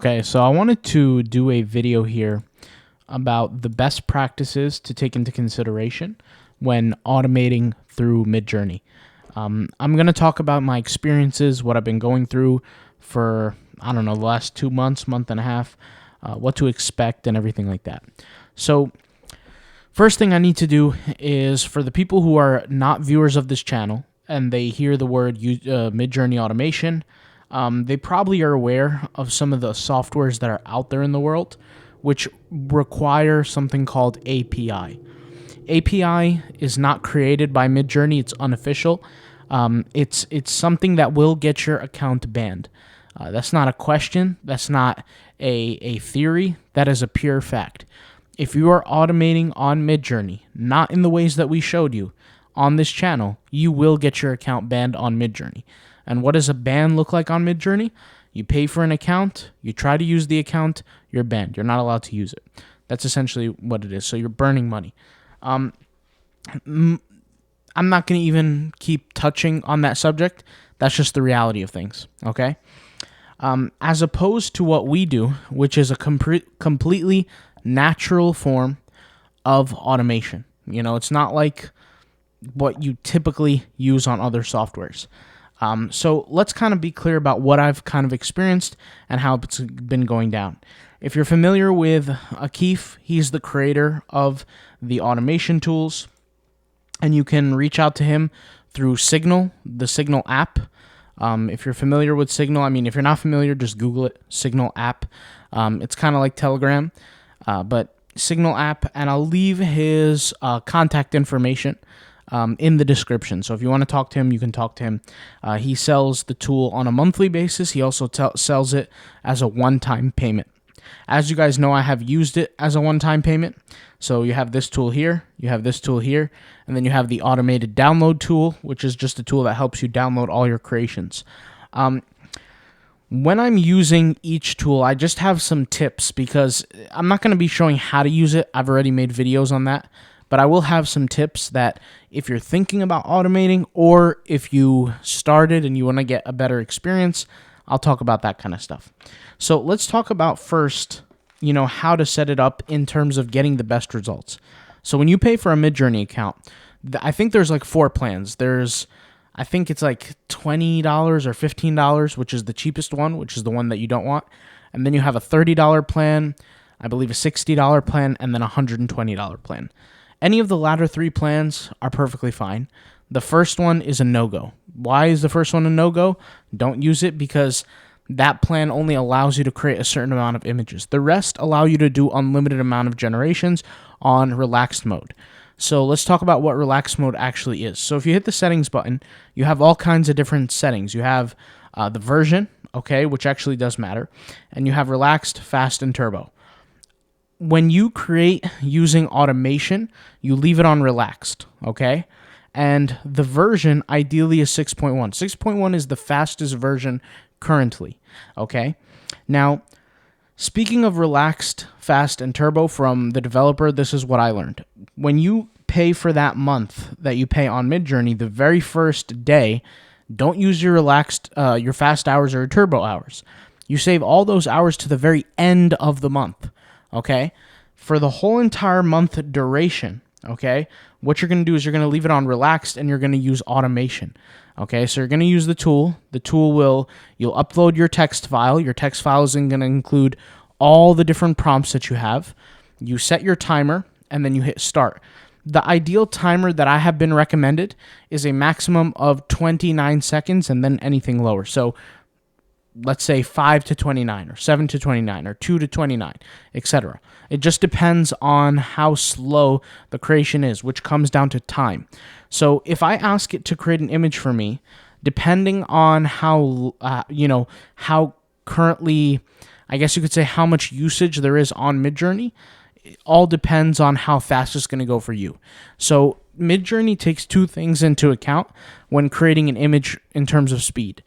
Okay, so I wanted to do a video here about the best practices to take into consideration when automating through Midjourney. I'm going to talk about my experiences, what I've been going through for, I don't know, the last 2 months, month and a half, what to expect and everything like that. So first thing I need to do is for the people who are not viewers of this channel and they hear the word Midjourney automation, they probably are aware of some of the softwares that are out there in the world which require something called API. API is not created by Midjourney. It's unofficial. It's something that will get your account banned. That's not a question. That's not a theory. That is a pure fact. If you are automating on Midjourney, not in the ways that we showed you on this channel, you will get your account banned on Midjourney. And what does a ban look like on Midjourney? You pay for an account, you try to use the account, you're banned. You're not allowed to use it. That's essentially what it is. So you're burning money. I'm not going to even keep touching on that subject. That's just the reality of things, okay? As opposed to what we do, which is a completely natural form of automation. You know, it's not like what you typically use on other softwares. So let's kind of be clear about what I've kind of experienced and how it's been going down. If you're familiar with Aqif, he's the creator of the automation tools, and you can reach out to him through Signal, the Signal app. If you're familiar with Signal, I mean, if you're not familiar, just Google it, Signal app. It's kind of like Telegram, but Signal app, and I'll leave his contact information in the description. So if you want to talk to him, you can talk to him. He sells the tool on a monthly basis. He also sells it as a one-time payment. As you guys know, I have used it as a one-time payment. So you have this tool here, you have this tool here, and then you have the automated download tool, which is just a tool that helps you download all your creations. When I'm using each tool, I just have some tips because I'm not going to be showing how to use it. I've already made videos on that. But I will have some tips that if you're thinking about automating or if you started and you want to get a better experience, I'll talk about that kind of stuff. So let's talk about first, how to set it up in terms of getting the best results. So when you pay for a Midjourney account, I think there's like 4 plans. I think it's like $20 or $15, which is the cheapest one, which is the one that you don't want. And then you have a $30 plan, I believe a $60 plan, and then a $120 plan. Any of the latter 3 plans are perfectly fine. The first one is a no-go. Why is the first one a no-go? Don't use it because that plan only allows you to create a certain amount of images. The rest allow you to do unlimited amount of generations on relaxed mode. So let's talk about what relaxed mode actually is. So if you hit the settings button, you have all kinds of different settings. You have the version, okay, which actually does matter, and you have relaxed, fast, and turbo. When you create using automation, you leave it on relaxed, okay? And the version ideally is 6.1. 6.1 is the fastest version currently, okay? Now, speaking of relaxed, fast, and turbo from the developer, this is what I learned. When you pay for that month that you pay on Midjourney, the very first day, don't use your relaxed, your fast hours or your turbo hours. You save all those hours to the very end of the month. Okay, for the whole entire month duration, okay, what you're going to do is you're going to leave it on relaxed and you're going to use automation. Okay, so you're going to use the tool. The tool you'll upload your text file. Your text file is going to include all the different prompts that you have. You set your timer and then you hit start. The ideal timer that I have been recommended is a maximum of 29 seconds and then anything lower. So let's say 5 to 29 or 7 to 29 or 2 to 29, etc. It just depends on how slow the creation is, which comes down to time. So if I ask it to create an image for me, depending on how, how currently, I guess you could say how much usage there is on Midjourney, it all depends on how fast it's going to go for you. So Midjourney takes 2 things into account when creating an image in terms of speed.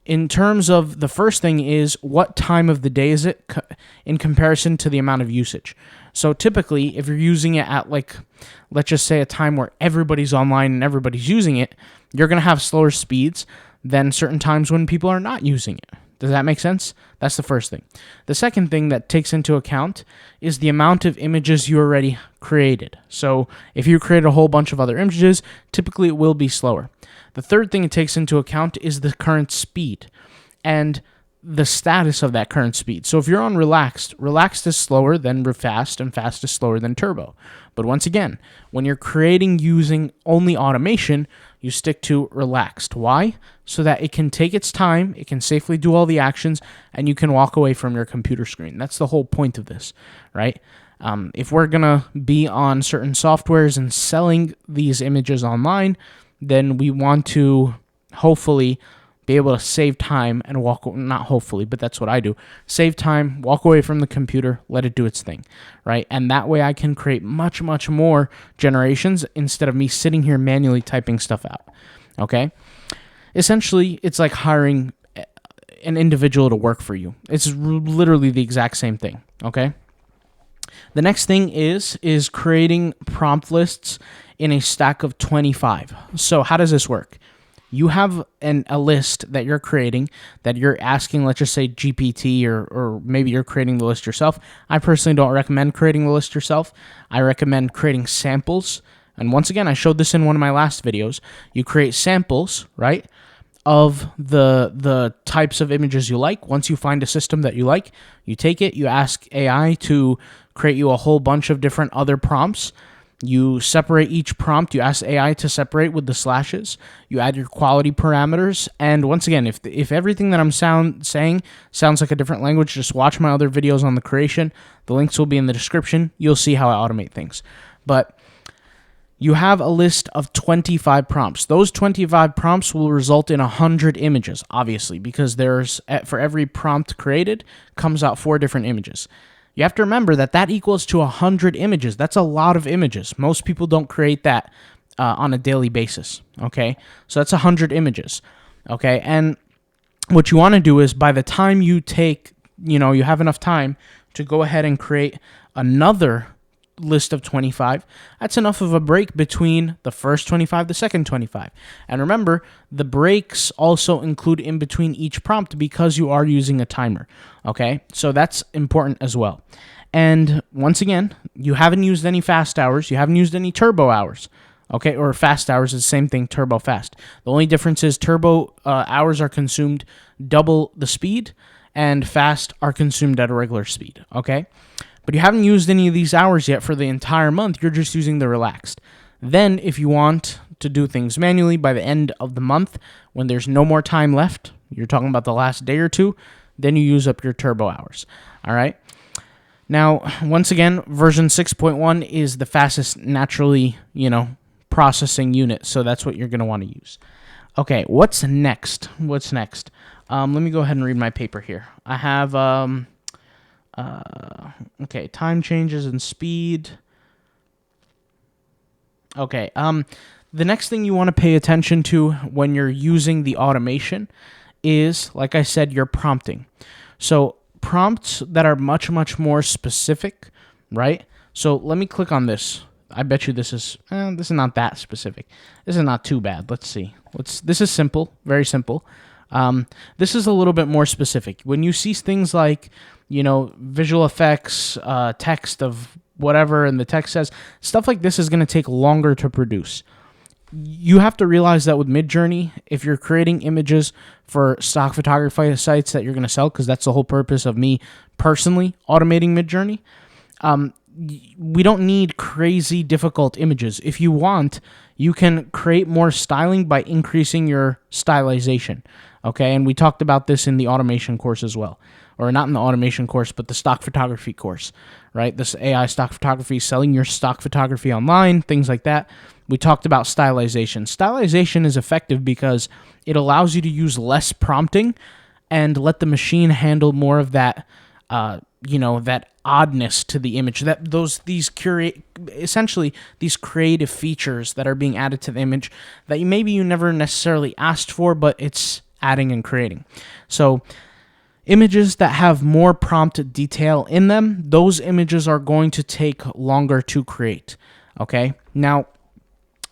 In terms of the first thing is what time of the day is it in comparison to the amount of usage. So typically, if you're using it at let's just say a time where everybody's online and everybody's using it, you're going to have slower speeds than certain times when people are not using it. Does that make sense? That's the first thing. The second thing that takes into account is the amount of images you already created. So if you create a whole bunch of other images, typically it will be slower. The third thing it takes into account is the current speed and the status of that current speed. So if you're on relaxed, relaxed is slower than fast, and fast is slower than turbo. But once again, when you're creating using only automation, you stick to relaxed. Why? So that it can take its time, it can safely do all the actions, and you can walk away from your computer screen. That's the whole point of this, right? If we're going to be on certain softwares and selling these images online, then we want to hopefully be able to save time and not hopefully, but that's what I do. Save time, walk away from the computer, let it do its thing, right? And that way I can create much, much more generations instead of me sitting here manually typing stuff out, okay? Essentially, it's like hiring an individual to work for you. It's literally the exact same thing, okay? The next thing is creating prompt lists in a stack of 25. So how does this work? You have a list that you're creating that you're asking, let's just say GPT, or maybe you're creating the list yourself. I personally don't recommend creating the list yourself. I recommend creating samples. And once again, I showed this in one of my last videos. You create samples, right, of the types of images you like. Once you find a system that you like, you take it, you ask AI to create you a whole bunch of different other prompts. You separate each prompt. You ask AI to separate with the slashes. You add your quality parameters. And once again, if everything that I'm saying sounds like a different language, just watch my other videos on the creation. The links will be in the description. You'll see how I automate things. But you have a list of 25 prompts. Those 25 prompts will result in 100 images, obviously, because for every prompt created comes out 4 different images. You have to remember that equals to 100 images. That's a lot of images. Most people don't create that on a daily basis, okay? So that's 100 images, okay? And what you want to do is by the time you have enough time to go ahead and create another list of 25, that's enough of a break between the first 25, the second 25. And remember, the breaks also include in between each prompt because you are using a timer, okay? So that's important as well. And once again, you haven't used any fast hours, you haven't used any turbo hours, okay? Or fast hours is the same thing, turbo fast. The only difference is turbo hours are consumed double the speed, and fast are consumed at a regular speed, okay? But you haven't used any of these hours yet for the entire month. You're just using the relaxed. Then if you want to do things manually by the end of the month, when there's no more time left, you're talking about the last day or two, then you use up your turbo hours. All right. Now, once again, version 6.1 is the fastest naturally, processing unit. So that's what you're going to want to use. Okay. What's next? Let me go ahead and read my paper here. I have, okay, time changes and speed. Okay, the next thing you want to pay attention to when you're using the automation is, like I said, your prompting. So prompts that are much, much more specific, right? So let me click on this. I bet you this is not that specific. This is not too bad. Let's see. This is simple, very simple. This is a little bit more specific. When you see things like, visual effects, text of whatever, and the text says, stuff like this is going to take longer to produce. You have to realize that with Midjourney, if you're creating images for stock photography sites that you're going to sell, because that's the whole purpose of me personally automating Midjourney, we don't need crazy difficult images. If you want, you can create more styling by increasing your stylization, okay? And we talked about this in the automation course as well. Or not in the automation course, but the stock photography course, right? This AI stock photography, selling your stock photography online, things like that. We talked about stylization. Stylization is effective because it allows you to use less prompting and let the machine handle more of that, that oddness to the image. These creative features that are being added to the image that maybe you never necessarily asked for, but it's adding and creating. So images that have more prompt detail in them, those images are going to take longer to create, okay? Now,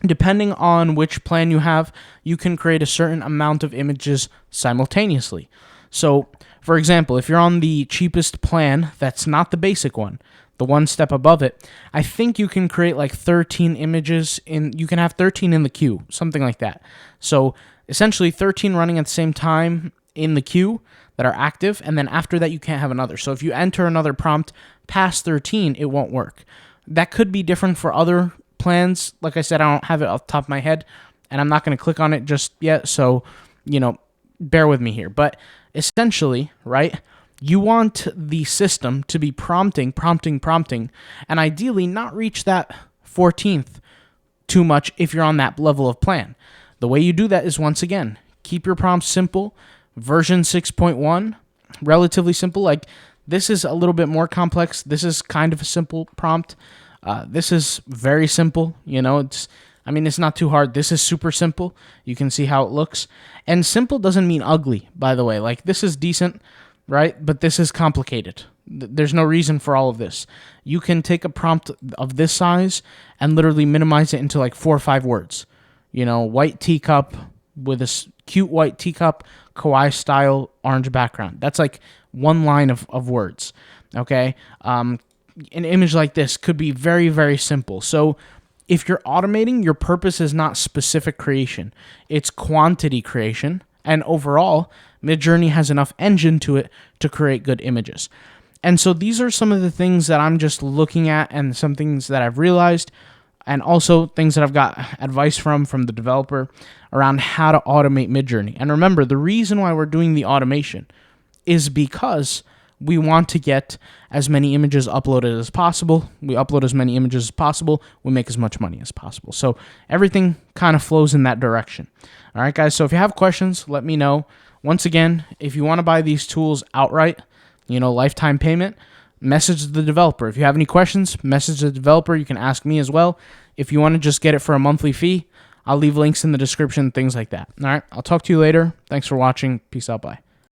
depending on which plan you have, you can create a certain amount of images simultaneously. So, for example, if you're on the cheapest plan, that's not the basic one, the one step above it, I think you can create like 13 images you can have 13 in the queue, something like that. So essentially 13 running at the same time in the queue that are active, and then after that you can't have another. So if you enter another prompt past 13, it won't work. That could be different for other plans. Like I said, I don't have it off the top of my head, and I'm not going to click on it just yet, so, bear with me here. But essentially, right, you want the system to be prompting, and ideally not reach that 14th too much if you're on that level of plan. The way you do that is, once again, keep your prompts simple. Version 6.1, relatively simple. Like, this is a little bit more complex. This is kind of a simple prompt. This is very simple. It's not too hard. This is super simple. You can see how it looks. And simple doesn't mean ugly, by the way. Like, this is decent, right? But this is complicated. There's no reason for all of this. You can take a prompt of this size and literally minimize it into like 4 or 5 words. White teacup with a cute white teacup, kawaii style, orange background. That's like one line of words, okay? An image like this could be very, very simple. So if you're automating, your purpose is not specific creation. It's quantity creation. And overall, Midjourney has enough engine to it to create good images. And so these are some of the things that I'm just looking at, and some things that I've realized, and also things that I've got advice from the developer around how to automate Midjourney. And remember, the reason why we're doing the automation is because we want to get as many images uploaded as possible. We upload as many images as possible. We make as much money as possible. So everything kind of flows in that direction. All right, guys. So if you have questions, let me know. Once again, if you want to buy these tools outright, lifetime payment, message the developer. If you have any questions, message the developer. You can ask me as well. If you want to just get it for a monthly fee, I'll leave links in the description, things like that. All right, I'll talk to you later. Thanks for watching. Peace out. Bye.